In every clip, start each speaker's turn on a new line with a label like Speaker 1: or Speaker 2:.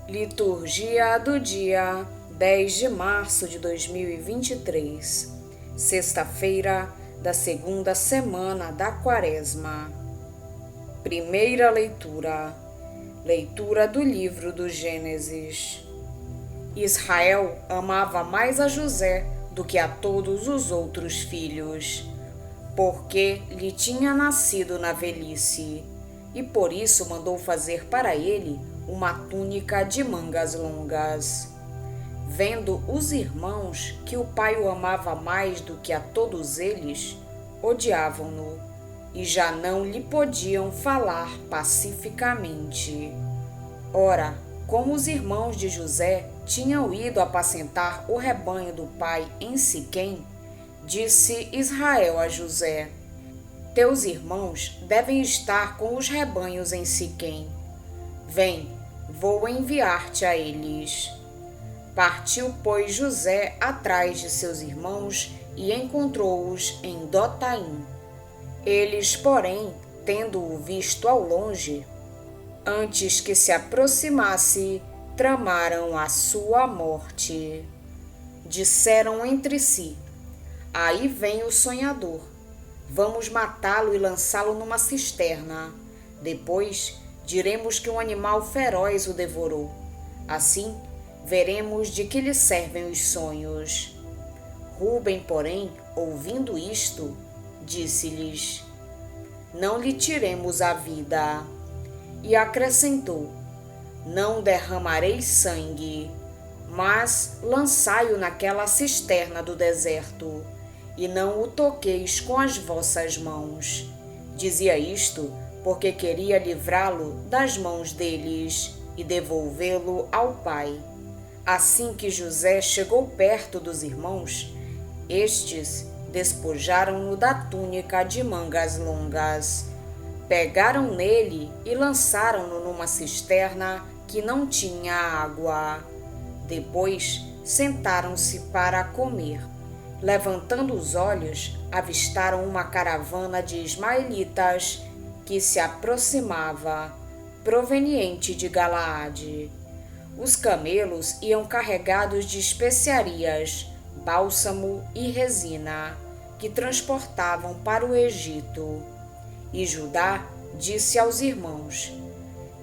Speaker 1: Liturgia do dia 10 de março de 2023, sexta-feira da segunda semana da Quaresma. Primeira leitura. Leitura do livro do Gênesis. Israel amava mais a José do que a todos os outros filhos, porque lhe tinha nascido na velhice, e por isso mandou fazer para ele uma túnica de mangas longas. Vendo os irmãos que o pai o amava mais do que a todos eles, odiavam-no e já não lhe podiam falar pacificamente. Ora, como os irmãos de José tinham ido apacentar o rebanho do pai em Siquém, disse Israel a José: Teus irmãos devem estar com os rebanhos em Siquém. Vem, vou enviar-te a eles. Partiu, pois, José atrás de seus irmãos e encontrou-os em Dotaim. Eles, porém, tendo-o visto ao longe, antes que se aproximasse, tramaram a sua morte. Disseram entre si: Aí vem o sonhador. Vamos matá-lo e lançá-lo numa cisterna. Depois diremos que um animal feroz o devorou. Assim, veremos de que lhe servem os sonhos. Rúben, porém, ouvindo isto, disse-lhes: Não lhe tiremos a vida. E acrescentou: Não derramarei sangue, mas lançai-o naquela cisterna do deserto, e não o toqueis com as vossas mãos. Dizia isto porque queria livrá-lo das mãos deles e devolvê-lo ao pai. Assim que José chegou perto dos irmãos, estes despojaram-no da túnica de mangas longas, pegaram nele e lançaram-no numa cisterna que não tinha água. Depois sentaram-se para comer. Levantando os olhos, avistaram uma caravana de ismaelitas que se aproximava, proveniente de Galaade. Os camelos iam carregados de especiarias, bálsamo e resina, que transportavam para o Egito. E Judá disse aos irmãos: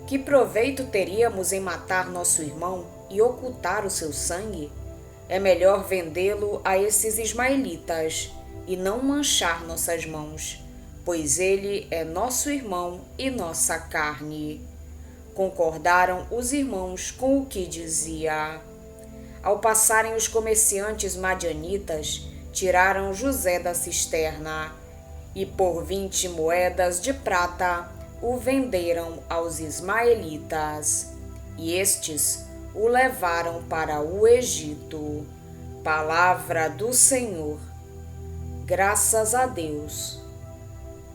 Speaker 1: Que proveito teríamos em matar nosso irmão e ocultar o seu sangue? É melhor vendê-lo a esses ismaelitas e não manchar nossas mãos, pois ele é nosso irmão e nossa carne. Concordaram os irmãos com o que dizia. Ao passarem os comerciantes madianitas, tiraram José da cisterna e por 20 moedas de prata o venderam aos ismaelitas. E estes o levaram para o Egito. Palavra do Senhor. Graças a Deus.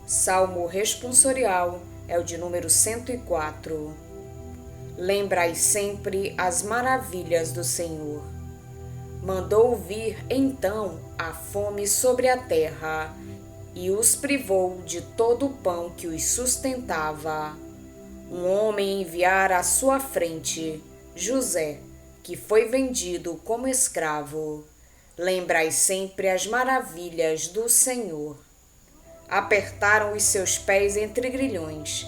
Speaker 1: Salmo responsorial é o de número 104. Lembrai sempre as maravilhas do Senhor. Mandou vir então a fome sobre a terra e os privou de todo o pão que os sustentava. Um homem enviara à sua frente, José, que foi vendido como escravo. Lembrai sempre as maravilhas do Senhor. Apertaram os seus pés entre grilhões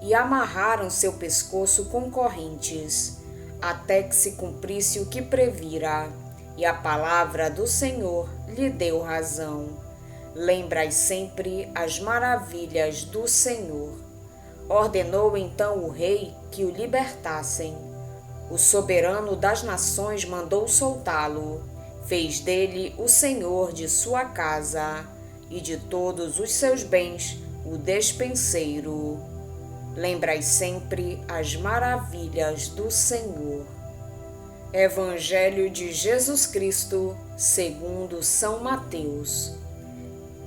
Speaker 1: e amarraram seu pescoço com correntes, até que se cumprisse o que previra, e a palavra do Senhor lhe deu razão. Lembrai sempre as maravilhas do Senhor. Ordenou então o rei que o libertassem. O soberano das nações mandou soltá-lo. Fez dele o senhor de sua casa e de todos os seus bens o despenseiro. Lembrai sempre as maravilhas do Senhor. Evangelho de Jesus Cristo, segundo São Mateus.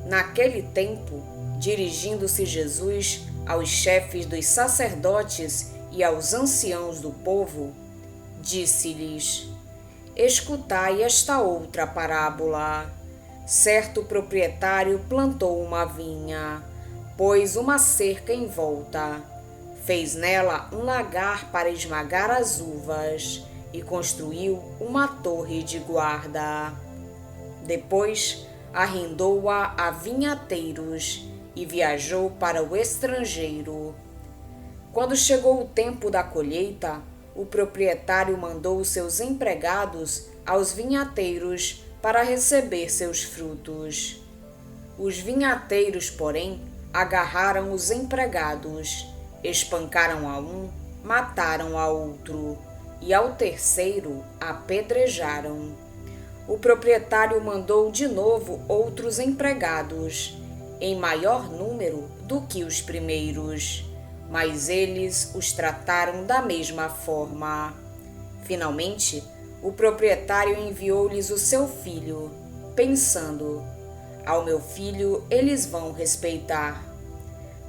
Speaker 1: Naquele tempo, dirigindo-se Jesus aos chefes dos sacerdotes e aos anciãos do povo, disse-lhes: Escutai esta outra parábola. Certo proprietário plantou uma vinha, pôs uma cerca em volta, Fez nela um lagar para esmagar as uvas e construiu uma torre de guarda. Depois arrendou-a a vinhateiros e viajou para o estrangeiro. Quando chegou o tempo da colheita, o proprietário mandou seus empregados aos vinhateiros para receber seus frutos. Os vinhateiros, porém, agarraram os empregados, espancaram a um, mataram a outro, e ao terceiro apedrejaram. O proprietário mandou de novo outros empregados, em maior número do que os primeiros, mas eles os trataram da mesma forma. Finalmente, o proprietário enviou-lhes o seu filho, pensando: ao meu filho eles vão respeitar.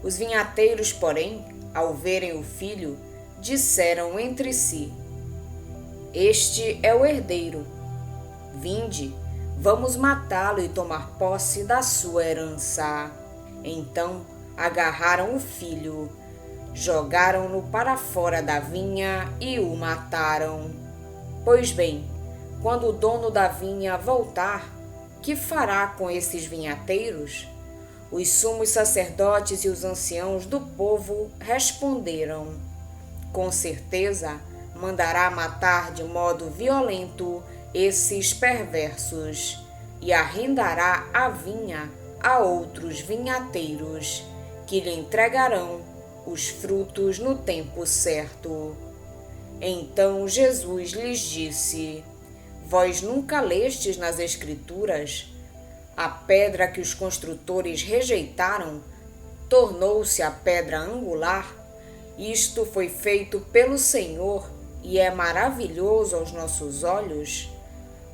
Speaker 1: Os vinhateiros, porém, ao verem o filho, disseram entre si: este é o herdeiro. Vinde, vamos matá-lo e tomar posse da sua herança. Então agarraram o filho, jogaram-no para fora da vinha e o mataram. Pois bem, quando o dono da vinha voltar, que fará com esses vinhateiros? Os sumos sacerdotes e os anciãos do povo responderam: com certeza mandará matar de modo violento esses perversos e arrendará a vinha a outros vinhateiros, que lhe entregarão os frutos no tempo certo. Então Jesus lhes disse: vós nunca lestes nas Escrituras? A pedra que os construtores rejeitaram tornou-se a pedra angular. Isto foi feito pelo Senhor e é maravilhoso aos nossos olhos.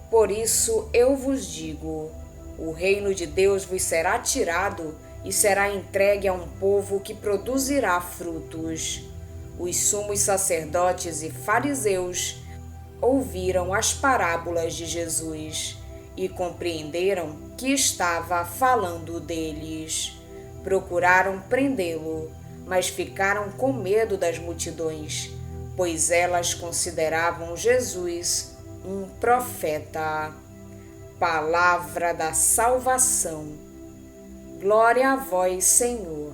Speaker 1: Por isso eu vos digo: o reino de Deus vos será tirado e será entregue a um povo que produzirá frutos. Os sumos sacerdotes e fariseus ouviram as parábolas de Jesus e compreenderam que estava falando deles. Procuraram prendê-lo, mas ficaram com medo das multidões, pois elas consideravam Jesus um profeta. Palavra da salvação. Glória a vós, Senhor.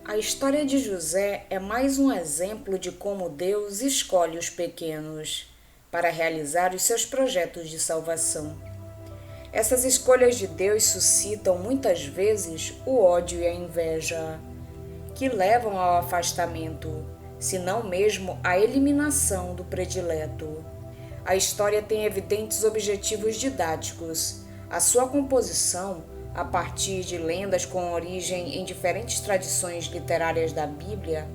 Speaker 1: A história de José é mais um exemplo de como Deus escolhe os pequenos para realizar os seus projetos de salvação. Essas escolhas de Deus suscitam muitas vezes o ódio e a inveja, que levam ao afastamento, se não mesmo à eliminação do predileto. A história tem evidentes objetivos didáticos. A sua composição, a partir de lendas com origem em diferentes tradições literárias da Bíblia,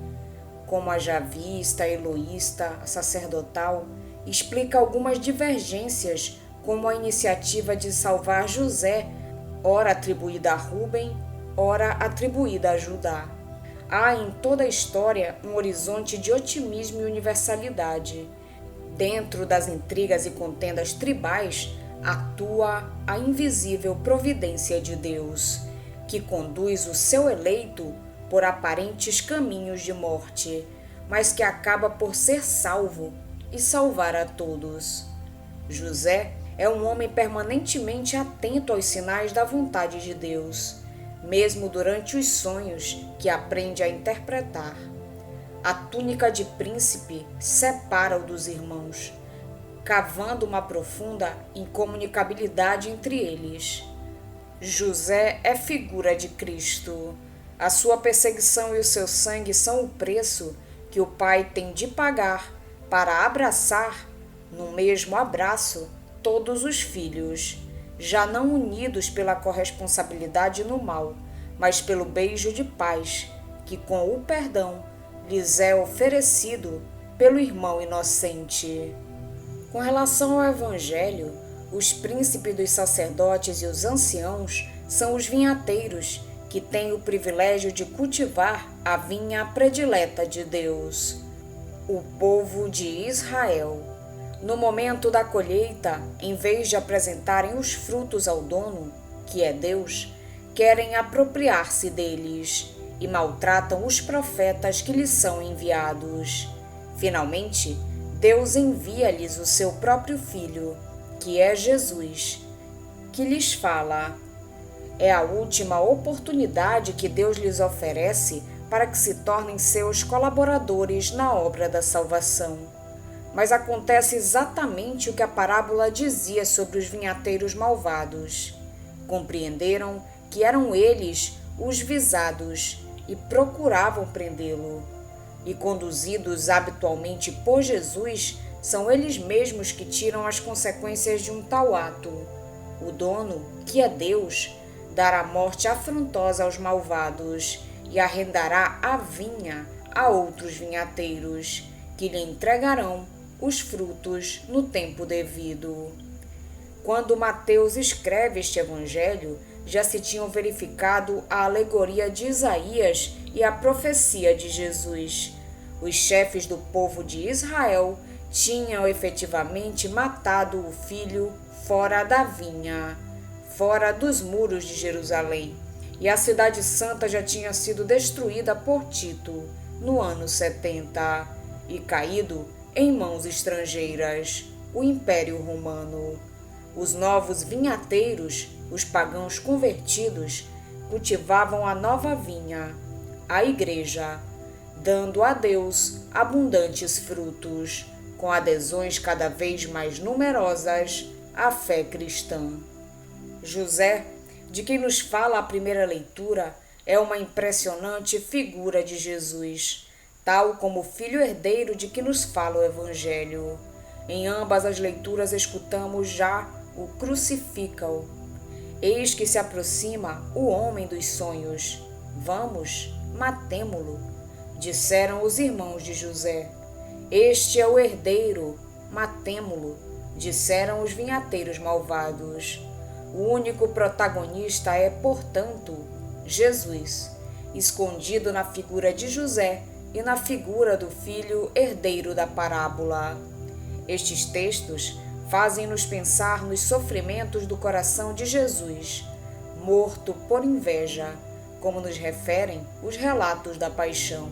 Speaker 1: como a javista, a eloísta, a sacerdotal, explica algumas divergências, como a iniciativa de salvar José, ora atribuída a Rúben, ora atribuída a Judá. Há em toda a história um horizonte de otimismo e universalidade. Dentro das intrigas e contendas tribais, atua a invisível providência de Deus, que conduz o seu eleito por aparentes caminhos de morte, mas que acaba por ser salvo e salvar a todos. José é um homem permanentemente atento aos sinais da vontade de Deus, mesmo durante os sonhos que aprende a interpretar. A túnica de príncipe separa-o dos irmãos, cavando uma profunda incomunicabilidade entre eles. José é figura de Cristo. A sua perseguição e o seu sangue são o preço que o Pai tem de pagar para abraçar, no mesmo abraço, todos os filhos, já não unidos pela corresponsabilidade no mal, mas pelo beijo de paz, que com o perdão lhes é oferecido pelo irmão inocente. Com relação ao Evangelho, os príncipes dos sacerdotes e os anciãos são os vinhateiros, que têm o privilégio de cultivar a vinha predileta de Deus, o povo de Israel. No momento da colheita, em vez de apresentarem os frutos ao dono, que é Deus, querem apropriar-se deles e maltratam os profetas que lhes são enviados. Finalmente, Deus envia-lhes o seu próprio Filho, que é Jesus, que lhes fala. É a última oportunidade que Deus lhes oferece para que se tornem seus colaboradores na obra da salvação. Mas acontece exatamente o que a parábola dizia sobre os vinhateiros malvados. Compreenderam que eram eles os visados e procuravam prendê-lo. E conduzidos habitualmente por Jesus, são eles mesmos que tiram as consequências de um tal ato. O dono, que é Deus, dará morte afrontosa aos malvados e arrendará a vinha a outros vinhateiros, que lhe entregarão os frutos no tempo devido. Quando Mateus escreve este evangelho, já se tinham verificado a alegoria de Isaías e a profecia de Jesus. Os chefes do povo de Israel tinham efetivamente matado o filho fora da vinha, fora dos muros de Jerusalém, e a cidade santa já tinha sido destruída por Tito no ano 70 e caído em mãos estrangeiras, o Império Romano. Os novos vinhateiros, os pagãos convertidos, cultivavam a nova vinha, a Igreja, dando a Deus abundantes frutos, com adesões cada vez mais numerosas à fé cristã. José, de quem nos fala a primeira leitura, é uma impressionante figura de Jesus, tal como o filho herdeiro de que nos fala o Evangelho. Em ambas as leituras escutamos já o crucifica-o. Eis que se aproxima o homem dos sonhos. Vamos, matemo-lo, disseram os irmãos de José. Este é o herdeiro, matemo-lo, disseram os vinhateiros malvados. O único protagonista é, portanto, Jesus, escondido na figura de José e na figura do filho herdeiro da parábola. Estes textos fazem-nos pensar nos sofrimentos do coração de Jesus, morto por inveja, como nos referem os relatos da paixão.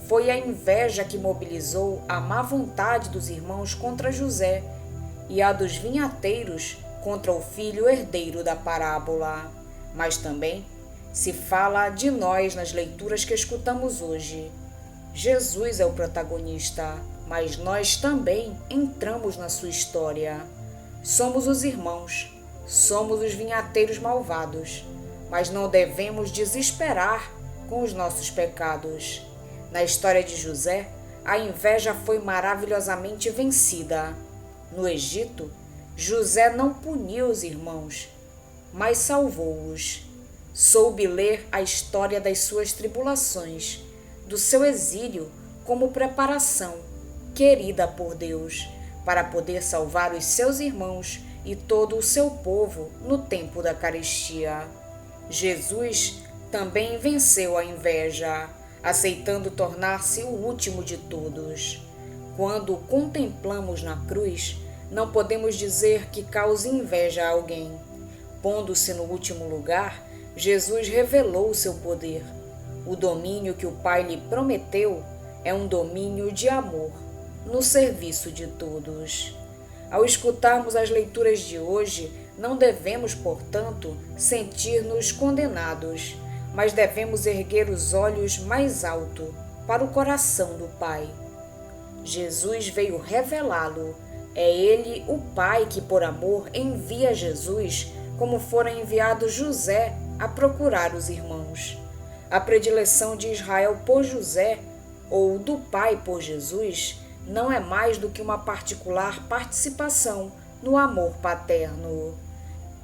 Speaker 1: Foi a inveja que mobilizou a má vontade dos irmãos contra José e a dos vinhateiros contra o filho herdeiro da parábola. Mas também se fala de nós nas leituras que escutamos hoje. Jesus é o protagonista, mas nós também entramos na sua história. Somos os irmãos, somos os vinhateiros malvados, mas não devemos desesperar com os nossos pecados. Na história de José, a inveja foi maravilhosamente vencida. No Egito, José não puniu os irmãos, mas salvou-os. Soube ler a história das suas tribulações, do seu exílio como preparação, querida por Deus, para poder salvar os seus irmãos e todo o seu povo no tempo da carestia. Jesus também venceu a inveja, aceitando tornar-se o último de todos. Quando o contemplamos na cruz, não podemos dizer que cause inveja a alguém. Pondo-se no último lugar, Jesus revelou o seu poder. O domínio que o Pai lhe prometeu é um domínio de amor, no serviço de todos. Ao escutarmos as leituras de hoje, não devemos, portanto, sentir-nos condenados, mas devemos erguer os olhos mais alto para o coração do Pai. Jesus veio revelá-lo. É Ele, o Pai, que por amor envia Jesus, como fora enviado José a procurar os irmãos. A predileção de Israel por José, ou do Pai por Jesus, não é mais do que uma particular participação no amor paterno.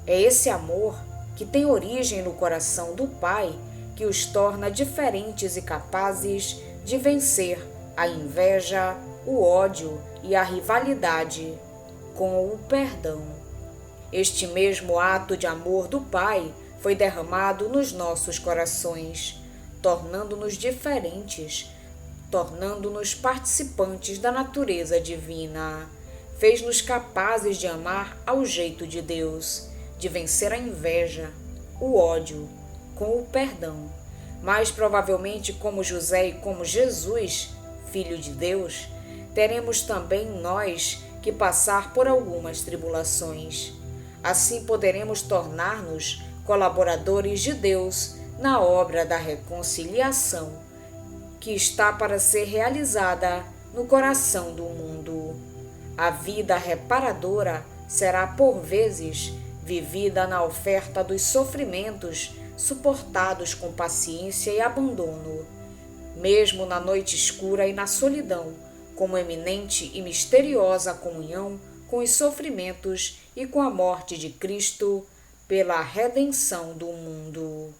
Speaker 1: É esse amor que tem origem no coração do Pai que os torna diferentes e capazes de vencer a inveja, o ódio e a rivalidade com o perdão. Este mesmo ato de amor do Pai foi derramado nos nossos corações, tornando-nos diferentes, tornando-nos participantes da natureza divina. Fez-nos capazes de amar ao jeito de Deus, de vencer a inveja, o ódio, com o perdão. mais provavelmente como José e como Jesus, Filho de Deus, teremos também nós que passar por algumas tribulações. Assim poderemos tornar-nos colaboradores de Deus na obra da reconciliação, que está para ser realizada no coração do mundo. A vida reparadora será por vezes vivida na oferta dos sofrimentos suportados com paciência e abandono, mesmo na noite escura e na solidão, como eminente e misteriosa comunhão com os sofrimentos e com a morte de Cristo pela redenção do mundo.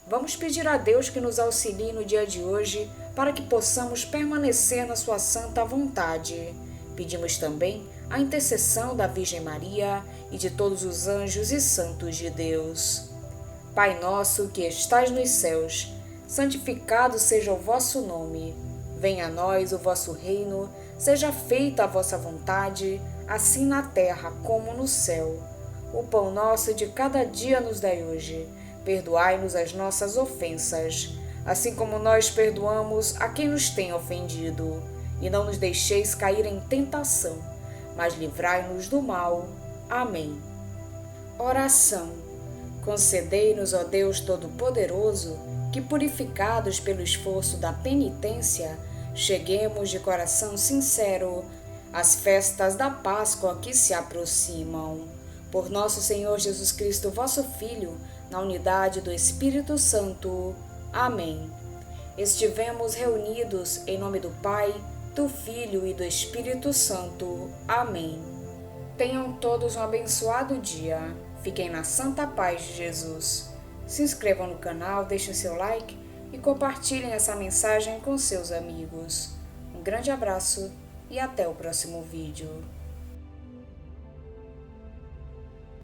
Speaker 1: Vamos pedir a Deus que nos auxilie no dia de hoje para que possamos permanecer na sua santa vontade. Pedimos também a intercessão da Virgem Maria e de todos os anjos e santos de Deus. Pai nosso que estais nos céus, santificado seja o vosso nome. Venha a nós o vosso reino, seja feita a vossa vontade, assim na terra como no céu. O pão nosso de cada dia nos dai hoje. Perdoai-nos as nossas ofensas, assim como nós perdoamos a quem nos tem ofendido. E não nos deixeis cair em tentação, mas livrai-nos do mal. Amém. Oração. Concedei-nos, ó Deus Todo-Poderoso, que, purificados pelo esforço da penitência, cheguemos de coração sincero às festas da Páscoa que se aproximam. Por nosso Senhor Jesus Cristo, vosso Filho, na unidade do Espírito Santo. Amém. Estivemos reunidos em nome do Pai, do Filho e do Espírito Santo. Amém. Tenham todos um abençoado dia. Fiquem na santa paz de Jesus. Se inscrevam no canal, deixem seu like e compartilhem essa mensagem com seus amigos. Um grande abraço e até o próximo vídeo.